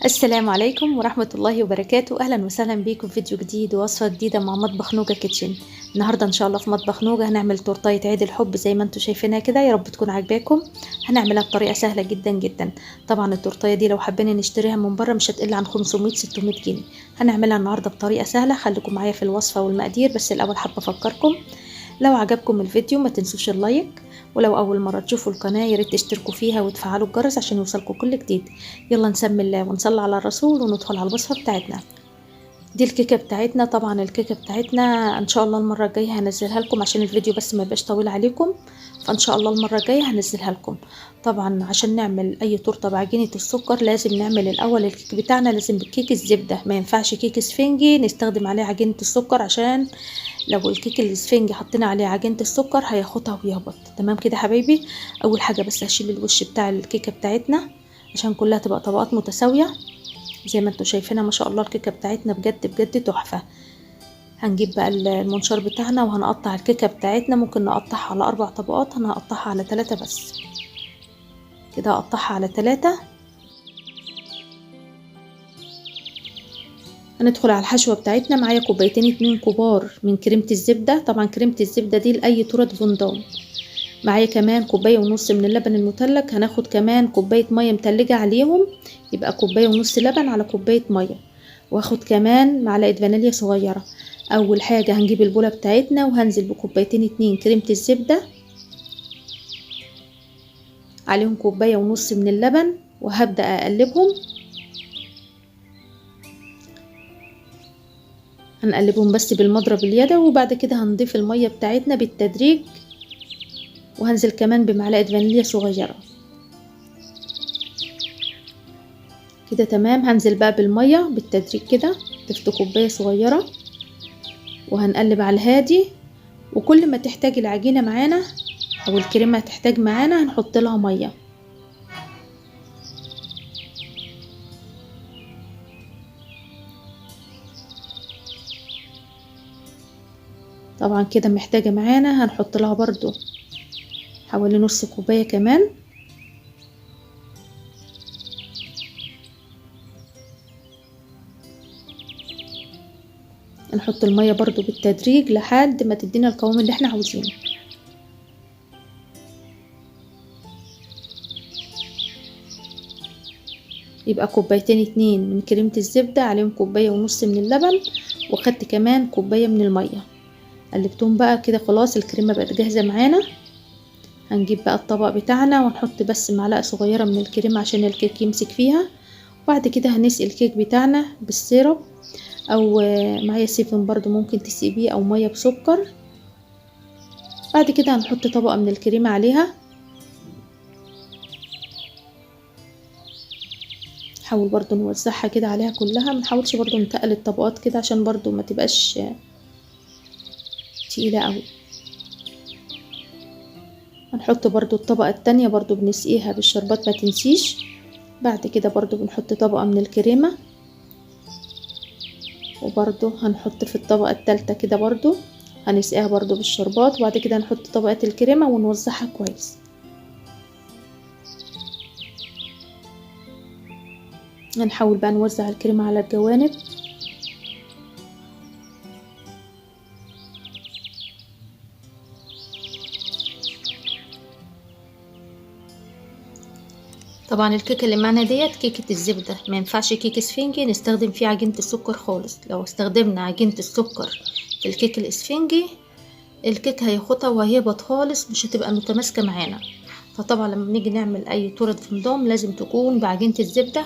السلام عليكم ورحمة الله وبركاته. أهلا وسهلا بيكم في فيديو جديد ووصفة جديدة مع مطبخ نوجة كيتشن. النهاردة إن شاء الله في مطبخ نوجة هنعمل تورتاية عيد الحب زي ما انتم شايفينها كده، يا رب تكون عاجباكم. هنعملها بطريقة سهلة جدا جدا. طبعا التورتاية دي لو حابين نشتريها من بره مش هتقل عن 500-600 جنيه. هنعملها النهاردة بطريقة سهلة، خليكم معايا في الوصفة والمقادير. بس الأول حابة أفكركم، لو عجبكم الفيديو ما تنسوش اللايك، ولو اول مره تشوفوا القناه يا ريت تشتركوا فيها وتفعلوا الجرس عشان يوصلكم كل جديد. يلا نسمي الله ونصلي على الرسول وندخل على الوصفه بتاعتنا. دي الكيكه بتاعتنا. طبعا الكيكه بتاعتنا ان شاء الله المره الجايه هنزلها لكم عشان الفيديو بس ما يبقاش طويل عليكم، فان شاء الله المره الجايه هنزلها لكم. طبعا عشان نعمل اي تورته بعجينه السكر لازم نعمل الاول الكيك بتاعنا، لازم بكيك الزبده، ما ينفعش كيك اسفنجي نستخدم عليه عجينه السكر، عشان لو الكيك الاسفنجي حطينا عليه عجينه السكر هياخدها ويهبط. تمام كده حبايبي. اول حاجه بس هشيل الوش بتاع الكيكه بتاعتنا عشان كلها تبقى طبقات متساويه. زي ما انتم شايفينها ما شاء الله الكيكه بتاعتنا بجد بجد تحفه. هنجيب بقى المنشار بتاعنا وهنقطع الكيكه بتاعتنا، ممكن نقطعها على 4 طبقات، انا هقطعها على 3 بس. كده هقطعها على 3. هندخل على الحشوه بتاعتنا. معايا كوبايتين 2 كبار من كريمه الزبده، طبعا كريمه الزبده دي لاي تورت فندق. معايا كمان كوبايه ونص من اللبن المتلج، هناخد كمان كوبايه ميه متلجه عليهم، يبقى كوبايه ونص لبن على كوبايه ميه. واخد كمان معلقه فانيليا صغيره. اول حاجه هنجيب البوله بتاعتنا وهنزل بكوبايتين 2 كريمه الزبده، عليهم كوبايه ونص من اللبن، وهبدا اقلبهم. هنقلبهم بس بالمضرب اليدوي، وبعد كده هنضيف الميه بتاعتنا بالتدريج، وهنزل كمان بمعلقه فانيليا صغيره. كده تمام. هنزل بقى بالميه بالتدريج كده، ضفت كوبايه صغيره، وهنقلب على الهادي. وكل ما تحتاج العجينه معانا او الكريمه تحتاج معانا هنحط لها ميه. طبعا كده محتاجه معانا هنحط لها برضو حوالي نص كوبايه كمان. نحط الميه برضو بالتدريج لحد ما تدينا القوام اللي احنا عاوزينه. يبقى كوبايتين 2 من كريمه الزبده عليهم كوبايه ونص من اللبن، وخدت كمان كوبايه من الميه. قلبتهم بقى كده خلاص الكريمه بقت جاهزه معانا. هنجيب بقى الطبق بتاعنا ونحط بس معلقه صغيره من الكريمه عشان الكيك يمسك فيها. وبعد كده هنسقي الكيك بتاعنا بالسيرب، او معايا سيفن برضو ممكن تسقي او ميه بسكر. بعد كده هنحط طبقه من الكريمه عليها. نحاول برضو نوزعها كده عليها كلها، منحاولش برضو نتقل الطبقات كده عشان برضو ما تبقاش تقيله قوي. هنحط برضو الطبقه التانية برضو بنسقيها بالشربات ما تنسيش. بعد كده برضو بنحط طبقه من الكريمه، وبرضو هنحط في الطبقة التالتة كده برضو هنسقيها برضو بالشربات، وبعد كده هنحط طبقة الكريمة ونوزعها كويس. هنحاول بقى نوزع الكريمة على الجوانب. طبعا الكيكه اللي معانا ديت كيكه الزبده، ما ينفعش كيك اسفنجي نستخدم فيه عجينه السكر خالص. لو استخدمنا عجينه السكر في الكيك الاسفنجي الكيك هياخدها وهيهبط خالص، مش هتبقى متماسكه معانا. فطبعا لما نيجي نعمل اي تورت فندق لازم تكون بعجينه الزبده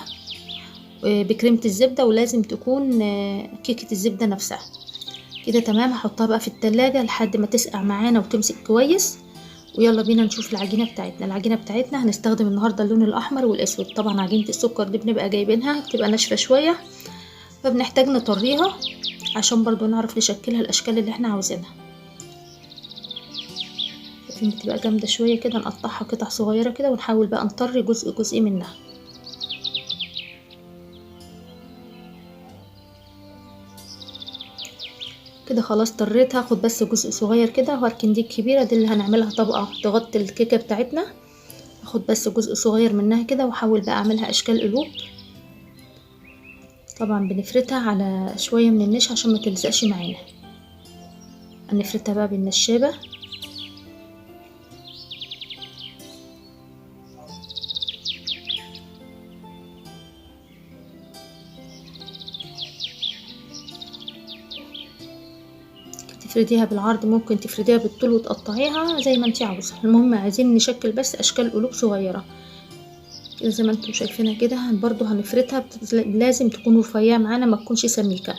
بكريمه الزبده، ولازم تكون كيكه الزبده نفسها. كده تمام. هحطها بقى في التلاجة لحد ما تسقع معانا وتمسك كويس. ويلا بينا نشوف العجينه بتاعتنا. العجينه بتاعتنا هنستخدم النهارده اللون الاحمر والاسود. طبعا عجينه السكر دي بنبقى جايبينها بتبقى ناشفه شويه، فبنحتاج نطريها عشان برضو نعرف نشكلها الاشكال اللي احنا عاوزينها. لكن بتبقى جامده شويه كده، نقطعها قطع صغيره كده ونحاول بقى نطري جزء جزء منها. كده خلاص طريتها. هاخد بس جزء صغير كده وهركن دي الكبيره دي اللي هنعملها طبقه تغطي الكيكه بتاعتنا. هاخد بس جزء صغير منها كده واحاول بقى اعملها اشكال قلوب. طبعا بنفردها على شوية من النشا عشان ما تلزقش معانا. هنفردها بقى بالنشابة. تفرديها بالعرض، ممكن تفرديها بالطول وتقطعيها زي ما انتي عاوزة. المهم عايزين نشكل بس اشكال قلوب صغيرة كده زي ما انتم شايفينها كده. برضو هنفردها لازم تكون رفيعة معانا، ما تكونش سميكة.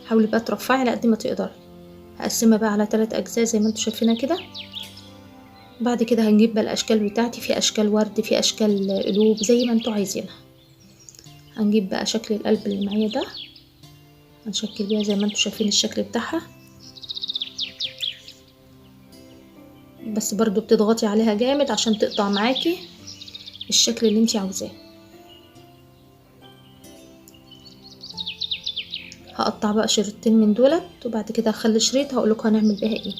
حاولي بقى ترفعي على قد ما تقدري. هقسمها بقى على 3 اجزاء زي ما انتم شايفينها كده. بعد كده هنجيب بقى الاشكال بتاعتي، في اشكال ورد، في اشكال قلوب زي ما انتم عايزينها. هنجيب بقى شكل القلب اللي معايا ده، هنشكل بيها زي ما انتم شايفين الشكل بتاعها. بس برضو بتضغطي عليها جامد عشان تقطع معاكي الشكل اللي انتي عاوزاه. هقطع بقى شريطين من دولت، وبعد كده هخلي شريط هقولكوا هنعمل بيها ايه.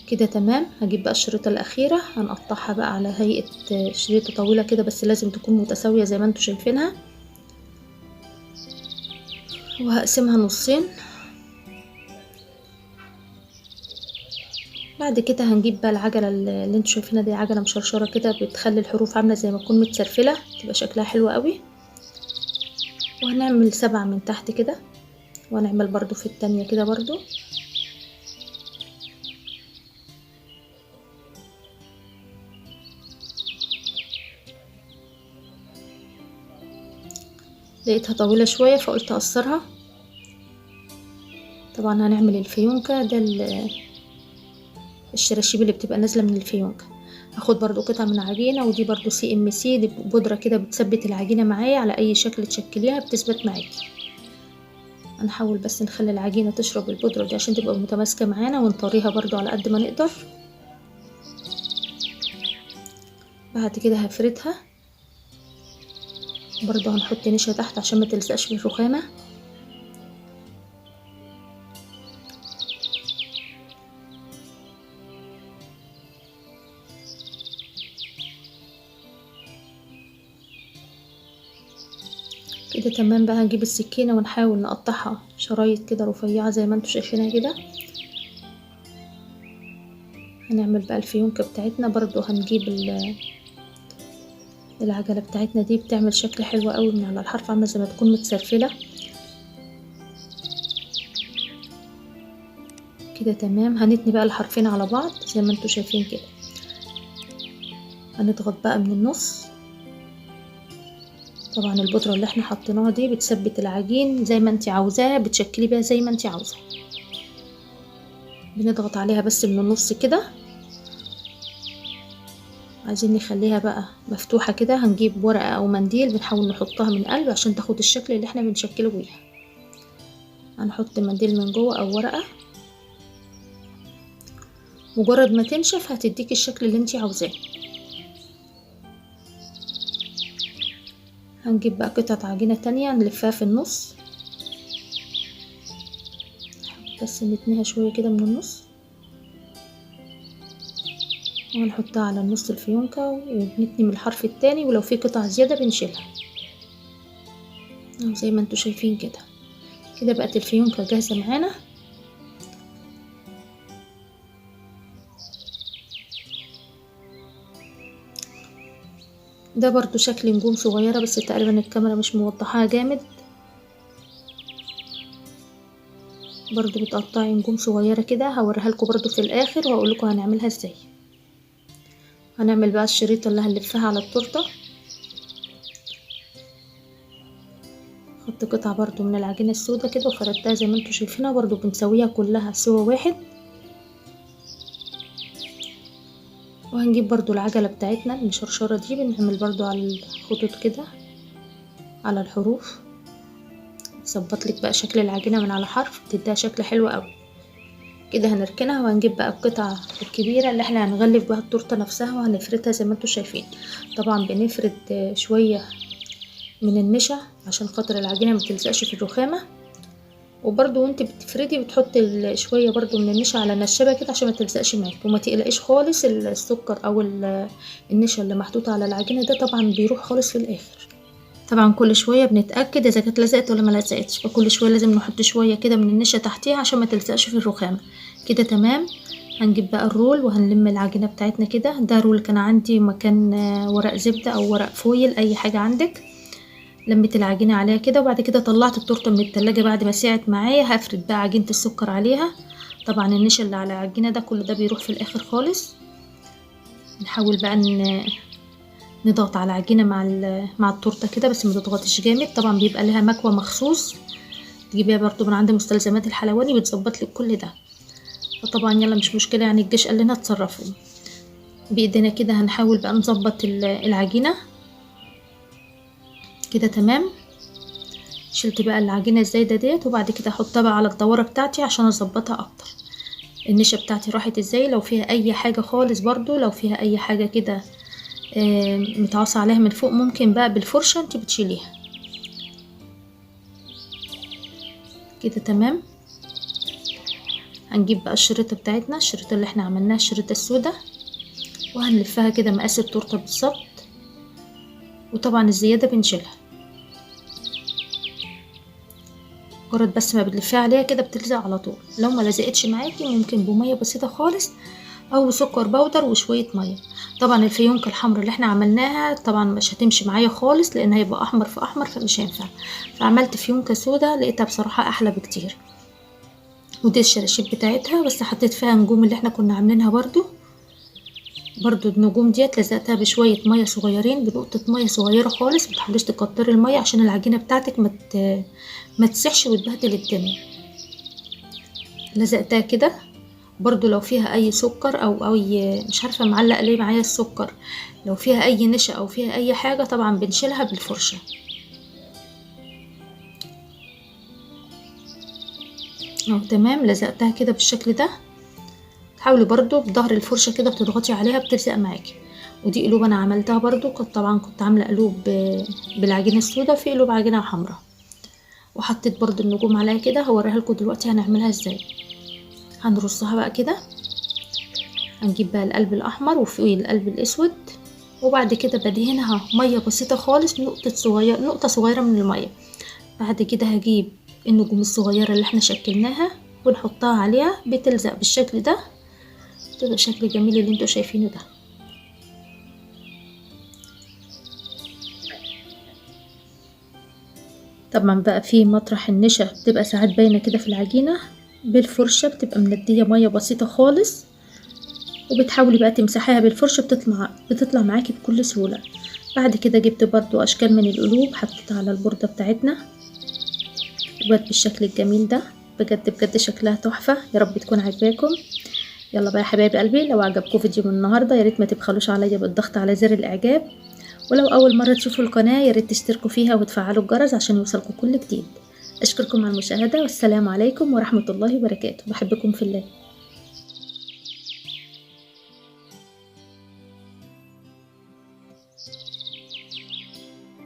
كده تمام. هجيب بقى الشريطة الاخيرة هنقطعها بقى على هيئة شريطة طويلة كده، بس لازم تكون متساوية زي ما انتم شايفينها، وهقسمها نصين. بعد كده هنجيب بقى العجلة اللي انتوا شايفينها دي، عجلة مشرشرة كده بتخلي الحروف عاملة زي ما تكون متسرفلة، تبقى شكلها حلو قوي. وهنعمل 7 من تحت كده، وهنعمل برضو في التانية كده برضو. لقيتها طويلة شوية فقلت اقصرها. طبعا هنعمل الفيونكة ده، الشراشيب اللي بتبقى نازلة من الفيونكة. هاخد برضو قطعة من عجينة، ودي برضو CMC، دي بودرة كده بتثبت العجينة معايا على اي شكل تشكليها بتثبت معاكي. هنحاول بس نخلي العجينة تشرب البودرة دي عشان تبقى متماسكة معانا، ونطريها برضو على قد ما نقدر. بعد كده هفردها برضو، هنحط نشا تحت عشان ما تلزقش في الرخامة. كده تمام. بقى هنجيب السكينة ونحاول نقطعها شرايط كده رفيعة زي ما انتوا شايفينها كده. هنعمل بقى الفيونكة بتاعتنا. برضو هنجيب العجلة بتاعتنا دي بتعمل شكل حلو قوي من على الحرف، عاملة زي ما تكون متسرفلة كده تمام. هنتني بقى الحرفين على بعض زي ما انتوا شايفين كده. هنضغط بقى من النص. طبعا البودرة اللي احنا حطيناها دي بتثبت العجين زي ما انتي عاوزاه، بتشكلي بيها زي ما انتي عاوزة. بنضغط عليها بس من النص كده. عايزين نخليها بقى مفتوحة كده، هنجيب ورقة او منديل بنحاول نحطها من قلب عشان تاخد الشكل اللي احنا بنشكله بيها. هنحط منديل من جوه او ورقة، مجرد ما تنشف هتديك الشكل اللي انتي عاوزاه. هنجيب بقى قطعة عجينة تانية نلفها في النص، بس نتنيها شوية كده من النص، وهنحطها على النص الفيونكة، وبنتني من الحرف التاني، ولو في قطع زيادة بنشيلها زي ما انتوا شايفين كده. كده بقت الفيونكة جاهزة معانا. ده برضو شكل نجوم صغيرة، بس تقريبا الكاميرا مش موضحاها جامد. برضو بتقطعي نجوم صغيرة كده، هوريها لكم برضو في الاخر وهقول لكم هنعملها ازاي. هنعمل بقى الشريطة اللي هنلفها على التورتة. خدت قطعة برضو من العجينة السوداء كده وفردتها زي ما انتوا شايفينها، برضو بنسويها كلها سوا واحد. وهنجيب برضو العجلة بتاعتنا المشرشرة دي، بنعمل برضو على الخطوط كده على الحروف، تظبط لك بقى شكل العجينة من على حرف، بتديها شكل حلو قوي كده. هنركنها وهنجيب بقى القطعة الكبيرة اللي احنا هنغلف بها التورتة نفسها، وهنفردها زي ما انتوا شايفين. طبعا بنفرد شوية من النشا عشان خاطر العجينة ما تلزقش في الرخامة، وبرضو وانت بتفردي بتحطي شوية برضو من النشا على النشابة كده عشان ما تلزقش معاك، وما تقلقيش خالص السكر او النشا اللي محطوطة على العجينة ده طبعا بيروح خالص في الاخر. طبعا كل شويه بنتاكد اذا كانت لزقت ولا ما لزقتش، فكل شويه لازم نحط شويه كده من النشا تحتيها عشان ما تلزقش في الرخامه. كده تمام. هنجيب بقى الرول وهنلم العجينه بتاعتنا كده. ده رول كان عندي مكان ورق زبده او ورق فويل، اي حاجه عندك. لميت العجينه عليها كده، وبعد كده طلعت التورته من التلاجة بعد ما سقعت معايا. هفرد بقى عجينه السكر عليها. طبعا النشا اللي على العجينه ده كل ده بيروح في الاخر خالص. نحاول بقى نضغط على العجينه مع التورته كده، بس ما تضغطش جامد. طبعا بيبقى لها مكوى مخصوص تجيبيها برضو من عند مستلزمات الحلواني، بتظبط لك كل ده. فطبعا يلا مش مشكله، يعني الجيش قال لنا اتصرفوا بايدينا كده. هنحاول بقى نظبط العجينه كده تمام. شلت بقى العجينه الزايده ديت، وبعد كده احطها بقى على الدوره بتاعتي عشان اظبطها اكتر. النشا بتاعتي راحت ازاي. لو فيها اي حاجه خالص برضو، لو فيها اي حاجه كده متعصى عليها من فوق، ممكن بقى بالفرشه انت بتشيليها كده تمام. هنجيب بقى الشريطه بتاعتنا، الشريطه اللي احنا عملناها، الشريطه السوداء، وهنلفها كده مقاس التورته بالظبط. وطبعا الزياده بنشيلها. مجرد بس ما بتلفيها عليها كده بتلزق على طول. لو ما لزقتش معاكي ممكن بميه بسيطه خالص او سكر بودر وشويه ميه. طبعا الفيونكه الحمراء اللي احنا عملناها طبعا مش هتمشي معايا خالص، لان هيبقى احمر في احمر فمش هينفع. فعملت فيونكه سودا، لقيتها بصراحه احلى بكتير. ودي الشراشيب بتاعتها، بس حطيت فيها نجوم اللي احنا كنا عاملينها برضو النجوم ديت لزقتها بشويه ميه صغيرين، بنقطه ميه صغيره خالص. متحاوليش تكتري الميه عشان العجينه بتاعتك ما تسحش وتبهدل الدنيا. لزقتها كده. برضو لو فيها اي سكر او اي مش عارفه معلق ليه معايا السكر، لو فيها اي نشا او فيها اي حاجه طبعا بنشيلها بالفرشه. اهو تمام. لزقتها كده بالشكل ده. حاولي برضو بظهر الفرشه كده بتضغطي عليها بتلزق معاكي. ودي قلوب انا عملتها برضو، كنت عامله قلوب بالعجينه السوداء، في قلوب عجينه حمراء. وحطيت برضو النجوم عليها كده. هوريها لكم دلوقتي هنعملها ازاي. هنرصها بقى كده. هنجيب بقى القلب الاحمر وفوقيه القلب الاسود، وبعد كده بدهنها ميه بسيطه خالص، نقطه صغيره من الميه. بعد كده هجيب النجوم الصغيره اللي احنا شكلناها ونحطها عليها، بتلزق بالشكل ده. بتبقى الشكل جميل اللي انتوا شايفينه ده. طبعا بقى في مطرح النشا بتبقى ساعات باينه كده في العجينه، بالفرشه بتبقى منديه ميه بسيطه خالص، وبتحاولي بقى تمسحيها بالفرشه بتطلع معاكي بكل سهوله. بعد كده جبت برضو اشكال من القلوب حطيتها على البورده بتاعتنا، وبقت بالشكل الجميل ده. بجد بجد شكلها تحفه. يا رب تكون عاجباكم. يلا بقى يا حبايب قلبي، لو عجبكم فيديو من النهارده يا ريت ما تبخلوش عليا بالضغط على زر الاعجاب. ولو اول مره تشوفوا القناه يا ريت تشتركوا فيها وتفعلوا الجرس عشان يوصلكم كل جديد. اشكركم على المشاهده، والسلام عليكم ورحمه الله وبركاته. بحبكم في الله.